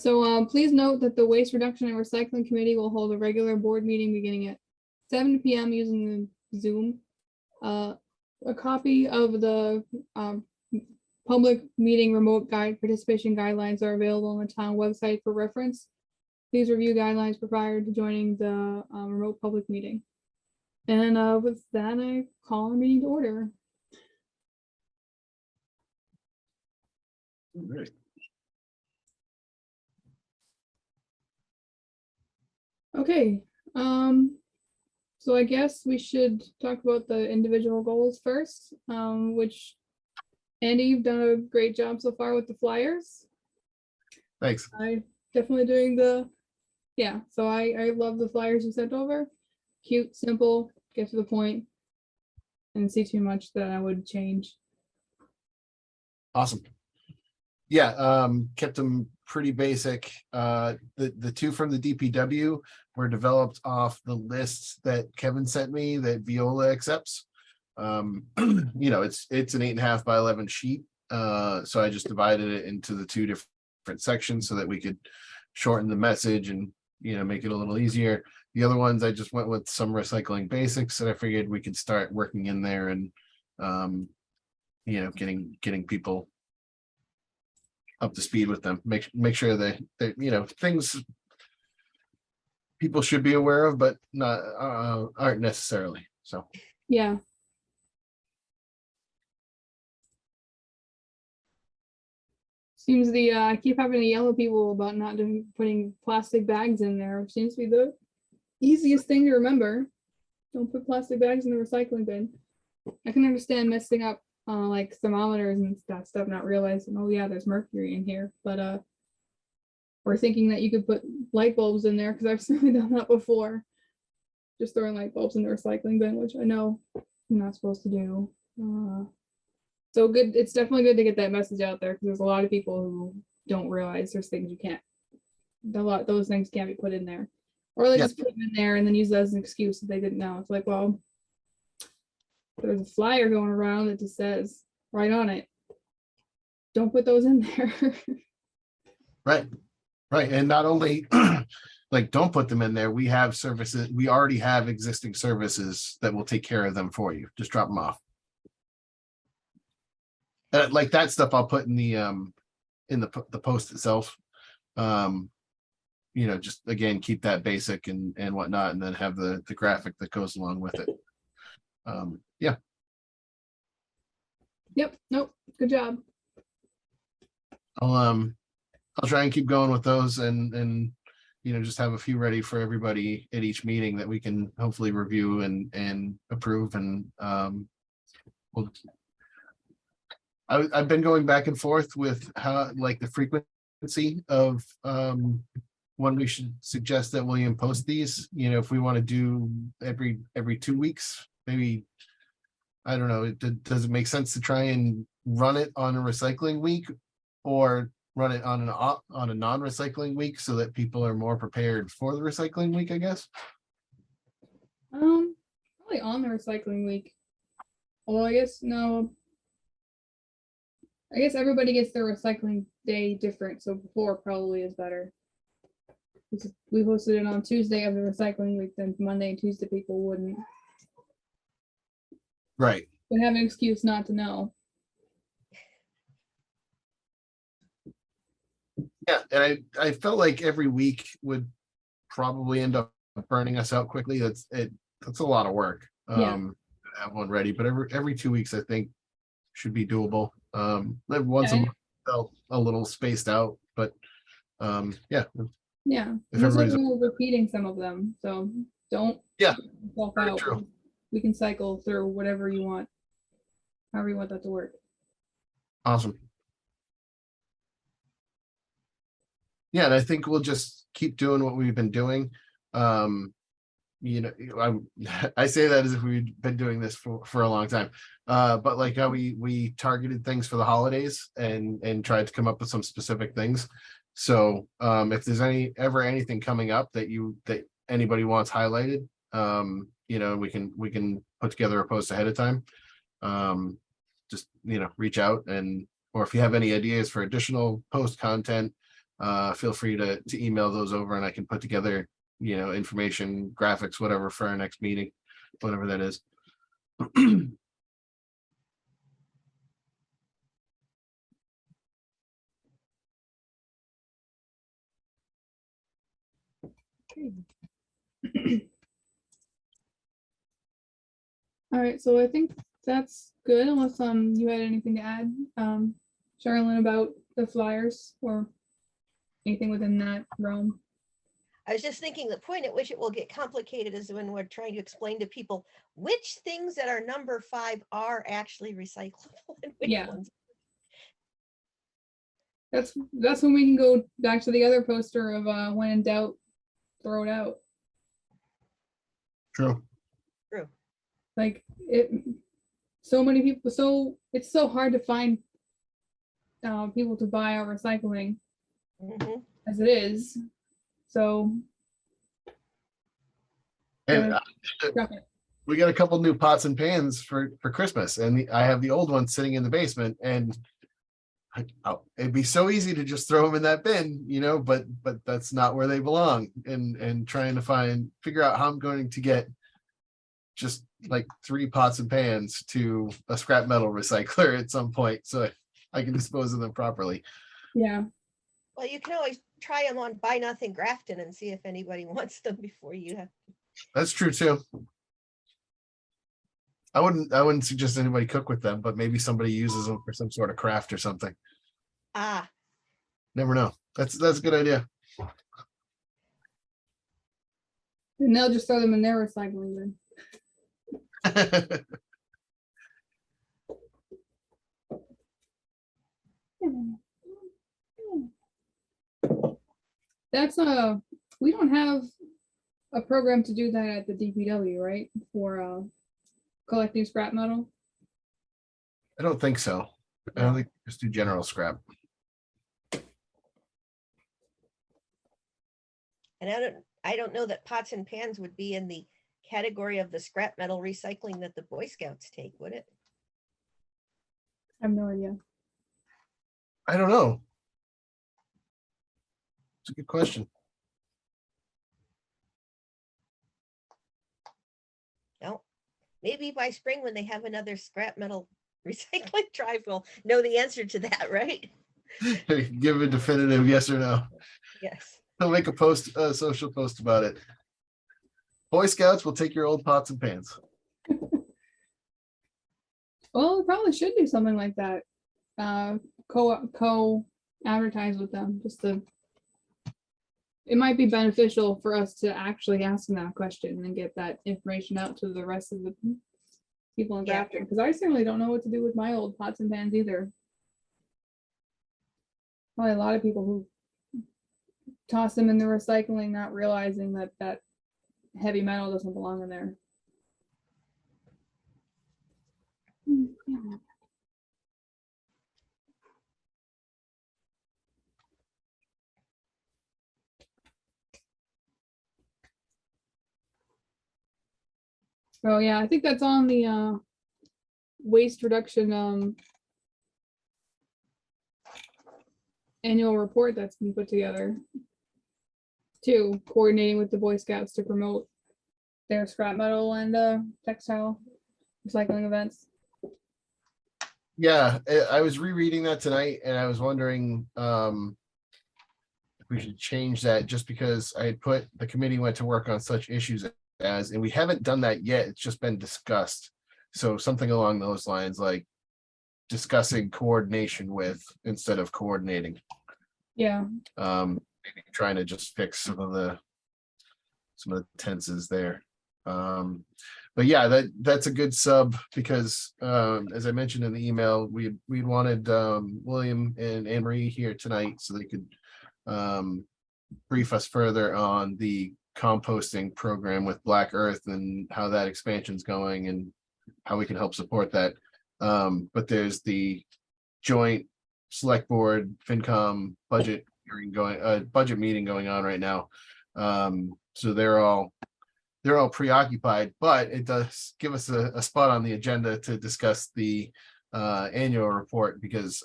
So please note that the Waste Reduction and Recycling Committee will hold a regular board meeting beginning at 7 p.m. using the Zoom. A copy of the public meeting remote guide participation guidelines are available on the town website for reference. Please review guidelines prior to joining the remote public meeting. And with that, I call the meeting to order. All right. Okay, so I guess we should talk about the individual goals first, which Andy, you've done a great job so far with the flyers. Thanks. I definitely doing so I love the flyers you sent over. Cute, simple, get to the point. And see too much that I would change. Awesome. Yeah, kept them pretty basic. The two from the DPW were developed off the lists that Kevin sent me that Viola accepts. You know, it's an 8.5 by 11 sheet. So I just divided it into the two different sections so that we could shorten the message and, you know, make it a little easier. The other ones, I just went with some recycling basics that I figured we could start working in there and, you know, getting people up to speed with them. Make sure that you know, things people should be aware of, but not aren't necessarily. So Yeah. Seems I keep having to yell at people about not putting plastic bags in there, which seems to be the easiest thing to remember. Don't put plastic bags in the recycling bin. I can understand messing up like thermometers and stuff, not realizing, oh yeah, there's mercury in here, but or thinking that you could put light bulbs in there, because I've certainly done that before. Just throwing light bulbs in the recycling bin, which I know I'm not supposed to do. So good, it's definitely good to get that message out there, because there's a lot of people who don't realize there's things you can't, those things can't be put in there. Or they just put them in there and then use that as an excuse that they didn't know. It's like, well, there's a flyer going around that just says right on it, don't put those in there. right. And not only like don't put them in there, we have services, we already have existing services that will take care of them for you. Just drop them off. Like that stuff I'll put in the post itself. You know, just again, keep that basic and whatnot, and then have the graphic that goes along with it. Yeah. Yep. Nope. Good job. I'll try and keep going with those and you know, just have a few ready for everybody at each meeting that we can hopefully review and approve. And I've been going back and forth with how, like, the frequency of when we should suggest that William post these. You know, if we want to do every 2 weeks, maybe, I don't know, does it make sense to try and run it on a recycling week, or run it on a non-recycling week so that people are more prepared for the recycling week, I guess? Probably on the recycling week. Although I guess no. I guess everybody gets their recycling day different, so before probably is better. If we posted it on Tuesday of the recycling week, then Monday and Tuesday people wouldn't. Right. Would have an excuse not to know. Yeah, and I felt like every week would probably end up burning us out quickly. That's a lot of work. Yeah. To have one ready, but every 2 weeks I think should be doable. Once a month felt a little spaced out, but yeah. Yeah. If Looks like everybody's we're repeating some of them, so don't yourself very out. true. We can cycle through whatever you want, however you want that to work. Awesome. Yeah, and I think we'll just keep doing what we've been doing. You know, I say that as if we've been doing this for a long time, but like how we targeted things for the holidays and tried to come up with some specific things. So if there's anything coming up that anybody wants highlighted, you know, we can put together a post ahead of time. Just, you know, reach out, or if you have any ideas for additional post content, feel free to email those over and I can put together, information, graphics, whatever for our next meeting, whatever that is. All right, so I think that's good, unless you had anything to add, Charlene, about the flyers or anything within that realm. I was just thinking the point at which it will get complicated is when we're trying to explain to people which things that are number 5 are actually recyclable and which Yeah. ones. That's when we can go back to the other poster of when in doubt, throw it out. True. Like so many people, so it's so hard to find people to buy our recycling as it is. So And drop it. we got a couple new pots and pans for Christmas, and I have the old one sitting in the basement, and it'd be so easy to just throw them in that bin, but that's not where they belong. And trying to figure out how I'm going to get just like 3 pots and pans to a scrap metal recycler at some point, so I can dispose of them properly. Yeah. Well, you can always try them on Buy Nothing Grafton and see if anybody wants them before you have. That's true too. I wouldn't suggest anybody cook with them, but maybe somebody uses them for some sort of craft or something. Ah, Never know. That's a good idea. And they'll just throw them in their recycling bin. That's we don't have a program to do that at the DPW, right? For collecting scrap metal. I don't think so. I don't think just do general scrap. and I don't know that pots and pans would be in the category of the scrap metal recycling that the Boy Scouts take, would it? I have no idea. I don't know. It's a good question. No, maybe by spring when they have another scrap metal recycling drive, we'll know the answer to that, right? Give a definitive yes or no. Yes. He'll make a social post about it. Boy Scouts will take your old pots and pans. Well, we probably should do something like that. Co advertise with them, it might be beneficial for us to actually ask them that question and get that information out to the rest of the people in Grafton, because I certainly don't know what to do with my old pots and pans either. Probably a lot of people who toss them in the recycling, not realizing that heavy metal doesn't belong in there. Oh yeah, I think that's on the waste reduction annual report that's been put together too, coordinating with the Boy Scouts to promote their scrap metal and textile recycling events. Yeah, I was rereading that tonight and I was wondering if we should change that, just because I had put the committee went to work on such issues as, and we haven't done that yet. It's just been discussed. So something along those lines, like discussing coordination with instead of coordinating. Yeah. Maybe trying to just fix some of the tenses there. But yeah, that's a good sub, because as I mentioned in the email, we wanted William and Anne Marie here tonight so they could brief us further on the composting program with Black Earth and how that expansion's going and how we can help support that. But there's the joint select board FinCom budget hearing budget meeting going on right now. So they're all preoccupied, but it does give us a spot on the agenda to discuss the annual report because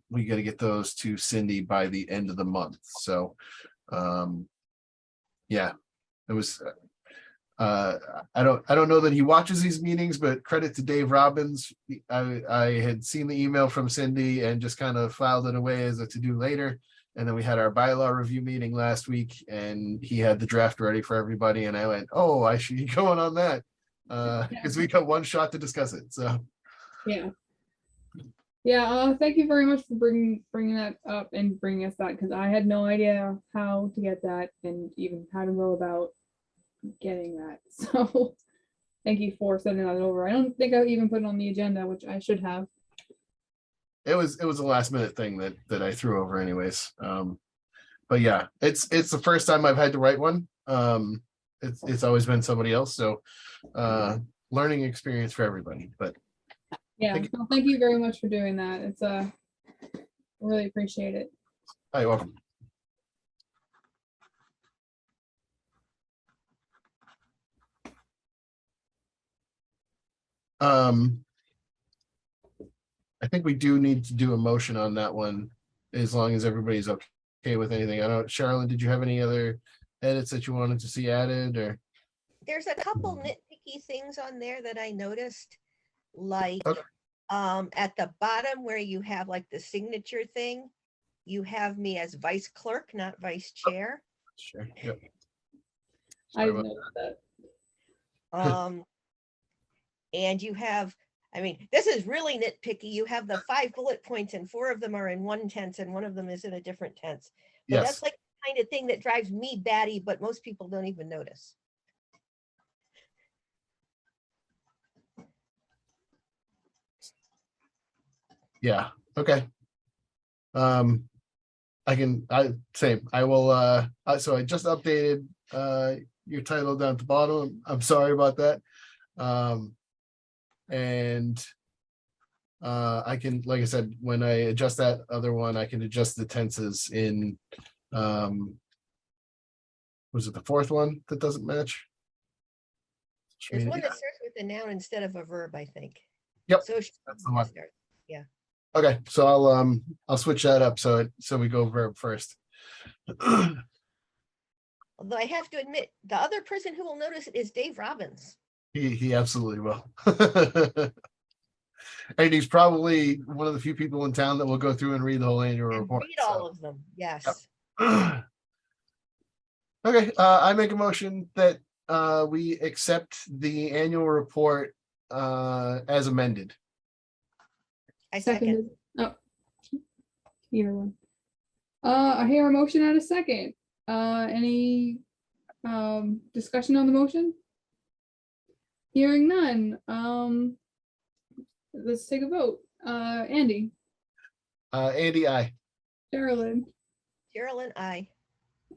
we got to get those to Cindy by the end of the month. So yeah, it was I don't know that he watches these meetings, but credit to Dave Robbins. I had seen the email from Cindy and just kind of filed it away as a to-do later. And then we had our bylaw review meeting last week and he had the draft ready for everybody. And I went, oh, I should be going on that. Because we got one shot to discuss it. So Yeah. Thank you very much for bringing that up and bringing us that, because I had no idea how to get that and even how to go about getting that. So thank you for sending that over. I don't think I even put it on the agenda, which I should have. it was a last minute thing that I threw over anyways. But yeah, it's the first time I've had to write one. It's always been somebody else. So learning experience for everybody. But Yeah, Thank you. well, thank you very much for doing that. It's really appreciate it. hi, welcome. I think we do need to do a motion on that one, as long as everybody's okay with anything. I don't, Sherilyn, did you have any other edits that you wanted to see added or? There's a couple nitpicky things on there that I noticed, like Okay. at the bottom where you have like the signature thing, you have me as vice clerk, not vice chair. Sure. Yep. I Sorry didn't about- know that. And you have, I mean, this is really nitpicky. You have the 5 bullet points and 4 of them are in one tense and one of them is in a different tense. But Yes, that's like the kind of thing that drives me batty, but most people don't even notice. yeah, okay. I will, so I just updated your title down at the bottom. I'm sorry about that. And I can, like I said, when I adjust that other one, I can adjust the tenses in was it the fourth one that doesn't match? There's one that starts with a noun instead of a verb, I think. Yep, So that's the one. start. Okay, so I'll switch that up so we go verb first. Although I have to admit, the other person who will notice it is Dave Robbins. He absolutely will. And he's probably one of the few people in town that will go through and read the whole annual And report. read all of them, yes. Yep. Okay, I make a motion that we accept the annual report as amended. I second. Seconded. Oh, either one. I hear a motion and a second. Any discussion on the motion? Hearing none. Let's take a vote. Andy, Andy, aye. Sherilyn, Carolyn, I.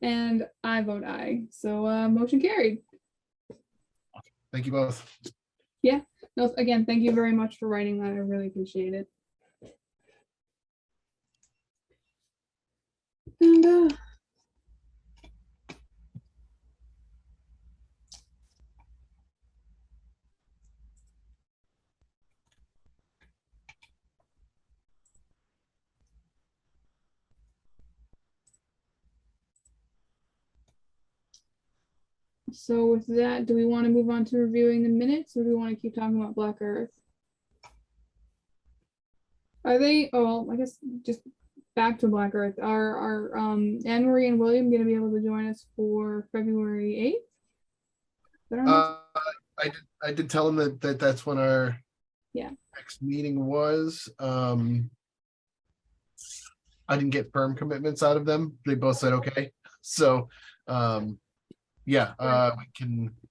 and I vote aye. So motion carried. Thank you both. No, again, thank you very much for writing that. I really appreciate it. And so with that, do we want to move on to reviewing the minutes, or do we want to keep talking about Black Earth? Are they, oh, I guess just back to Black Earth. Are Anne Marie and William going to be able to join us for February 8th? I did tell him that that's when our Yeah. next meeting was. I didn't get firm commitments out of them. They both said okay. So yeah,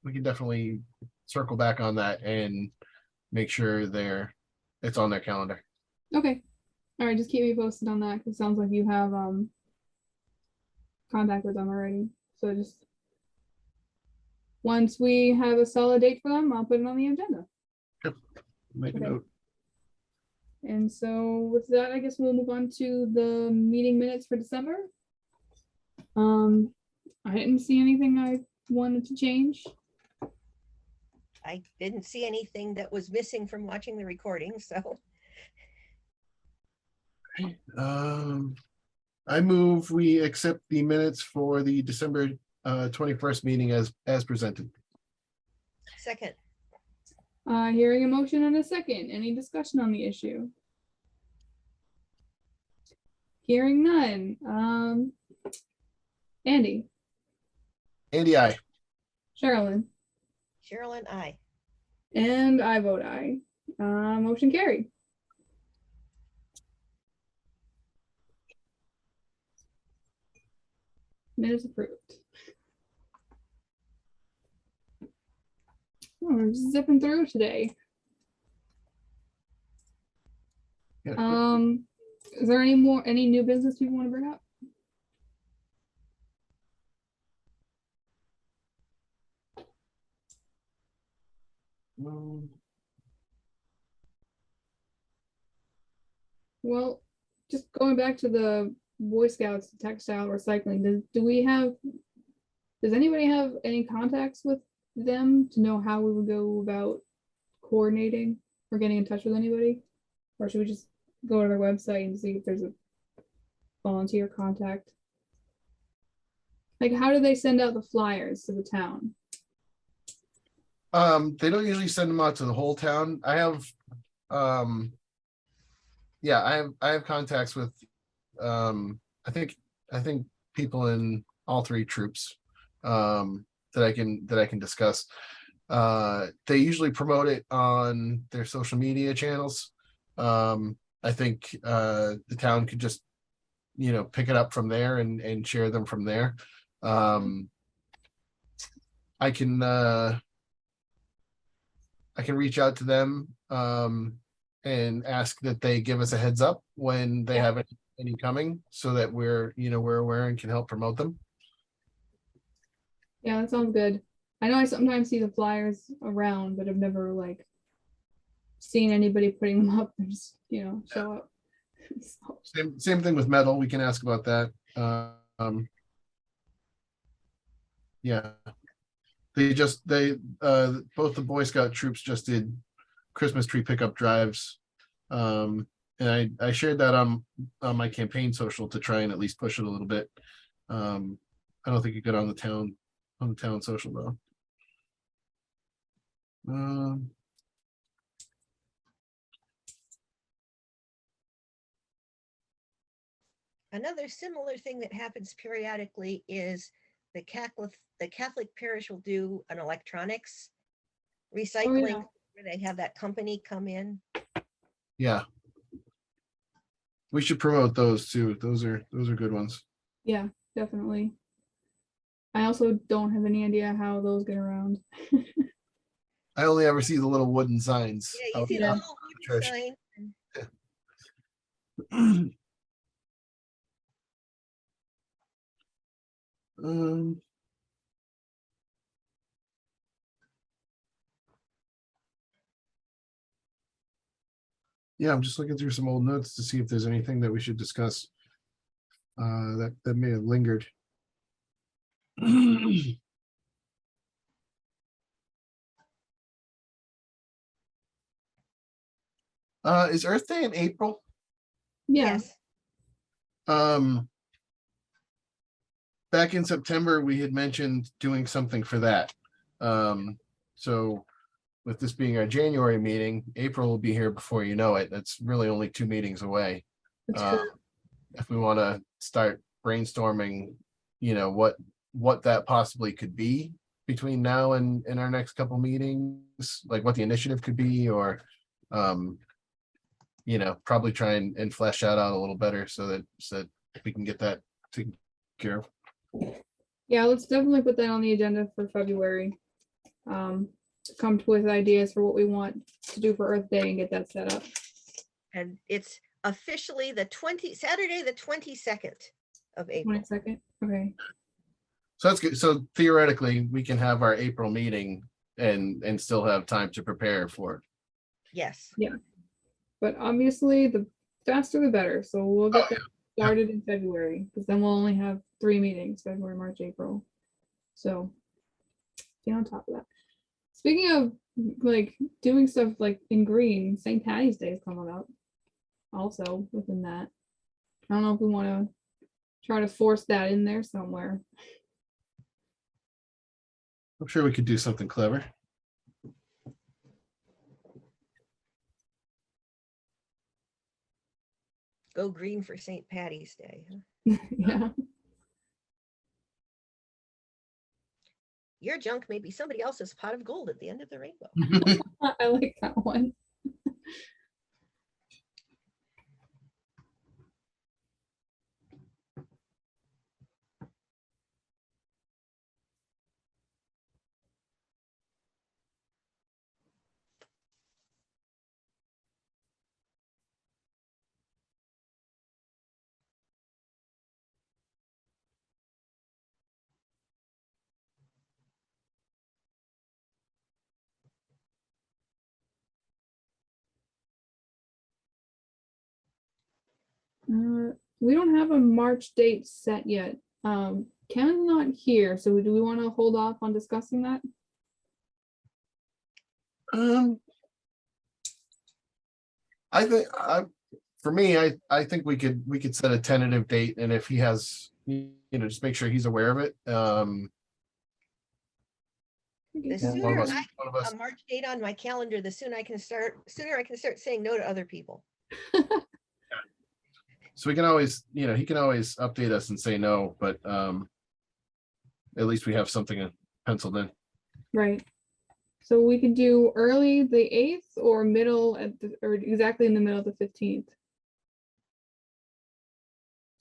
we can definitely circle back on that and make sure it's on their calendar. Okay. All right, just keep me posted on that, because it sounds like you have contact with them already. So just once we have a solid date for them, I'll put it on the agenda. Make a Okay. note. And so with that, I guess we'll move on to the meeting minutes for December. I didn't see anything I wanted to change. I didn't see anything that was missing from watching the recording, so I move we accept the minutes for the December 21st meeting as presented. Second, Hearing a motion and a second, any discussion on the issue? Hearing none. Andy, Andy, I. Sherilyn, Sherilyn, I. and I vote aye. Motion carried. Minutes approved. Oh, we're zipping through today. Yeah. Is there any new business people want to bring up? Well, just going back to the Boy Scouts textile recycling, does anybody have any contacts with them to know how we would go about coordinating or getting in touch with anybody? Or should we just go to their website and see if there's a volunteer contact? Like, how do they send out the flyers to the town? They don't usually send them out to the whole town. I have I have contacts with I think people in all three troops that I can discuss. They usually promote it on their social media channels. I think the town could just pick it up from there and share them from there. I can reach out to them and ask that they give us a heads up when they have any coming, so that we're aware and can help promote them. Yeah, that sounds good. I know I sometimes see the flyers around, but I've never like seen anybody putting them up and just, show up. So, Same thing with metal. We can ask about that. Yeah, both the Boy Scout troops just did Christmas tree pickup drives. And I shared that on my campaign social to try and at least push it a little bit. I don't think you got on the town social though. Another similar thing that happens periodically is the Catholic parish will do an electronics recycling where they have that company come in. Yeah. We should promote those too. Those are good ones. Yeah, definitely. I also don't have any idea how those get around. I only ever see the little wooden signs. Yeah, you see the little wooden sign. Yeah, I'm just looking through some old notes to see if there's anything that we should discuss that may have lingered. Is Earth Day in April? Yeah. Yes. Back in September, we had mentioned doing something for that. So with this being our January meeting, April will be here before you know it. That's really only 2 meetings away. That's true. If we want to start brainstorming, what that possibly could be between now and our next couple meetings, like what the initiative could be, or probably try and flesh that out a little better so that we can get that taken care of. Yeah, let's definitely put that on the agenda for February. Come with ideas for what we want to do for Earth Day and get that set up. And it's officially Saturday, the 22nd of April. 22nd. Okay. So that's good. So theoretically, we can have our April meeting and still have time to prepare for it. Yes. Yeah. But obviously, the faster the better. So we'll get that started in February, because then we'll only have 3 meetings: February, March, April. So get on top of that. Speaking of like doing stuff like in green, St. Patty's Day is coming up. also within that. I don't know if we want to try to force that in there somewhere. I'm sure we could do something clever. Go green for St. Patty's Day. Huh? Yeah. Your junk may be somebody else's pot of gold at the end of the rainbow. I like that one. We don't have a March date set yet. Kevin's not here, so do we want to hold off on discussing that? I think for me, I think we could set a tentative date, and if he has, just make sure he's aware of it. The Okay, sooner One of us, I one of us. a March date on my calendar, the sooner I can start saying no to other people. So we can always, he can always update us and say no, but at least we have something penciled in. Right. So we could do early the 8th or middle or exactly in the middle of the 15th.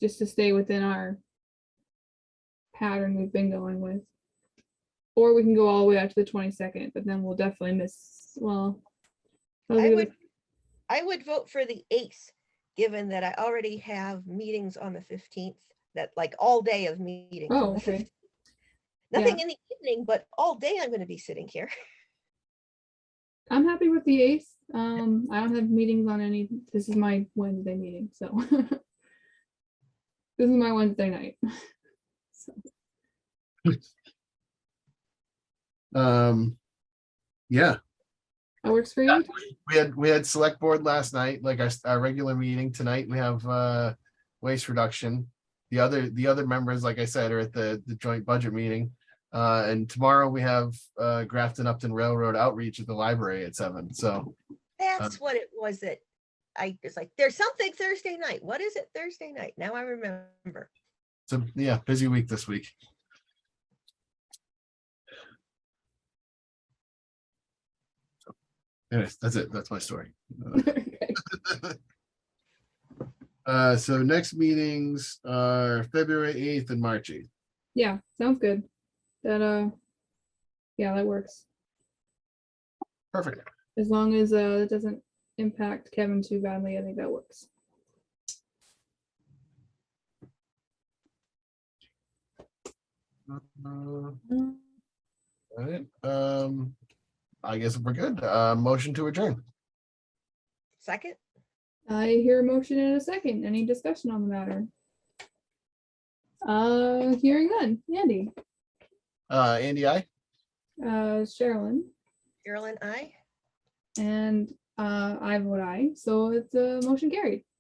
Just to stay within our pattern we've been going with. Or we can go all the way out to the 22nd, but then we'll definitely miss, well. I would vote for the 8th, given that I already have meetings on the 15th, that like all day of meetings. on Oh, the okay. 15th. Nothing in the evening, but all day I'm going to be sitting here. I'm happy with the 8th. I don't have meetings on any, this is my Wednesday meeting, so. This is my Wednesday night. So, Yeah, that works for you? we had select board last night, like our regular meeting. Tonight we have waste reduction. The other members, like I said, are at the joint budget meeting. And tomorrow we have Grafton Upton Railroad outreach at the library at 7. So That's what it was that I was like, there's something Thursday night. What is it Thursday night? Now I remember. so yeah, busy week this week. Anyways, that's it. That's my story. Okay. So next meetings are February 8th and March 8th. Yeah, sounds good. That yeah, that works. Perfect. As long as it doesn't impact Kevin too badly, I think that works. All right. I guess we're good. Motion to adjourn. Second, I hear a motion in a second. Any discussion on the matter? Hearing none. Andy, Andy, I. Sherilyn, Carolyn, I. and I vote aye. So it's a motion carried.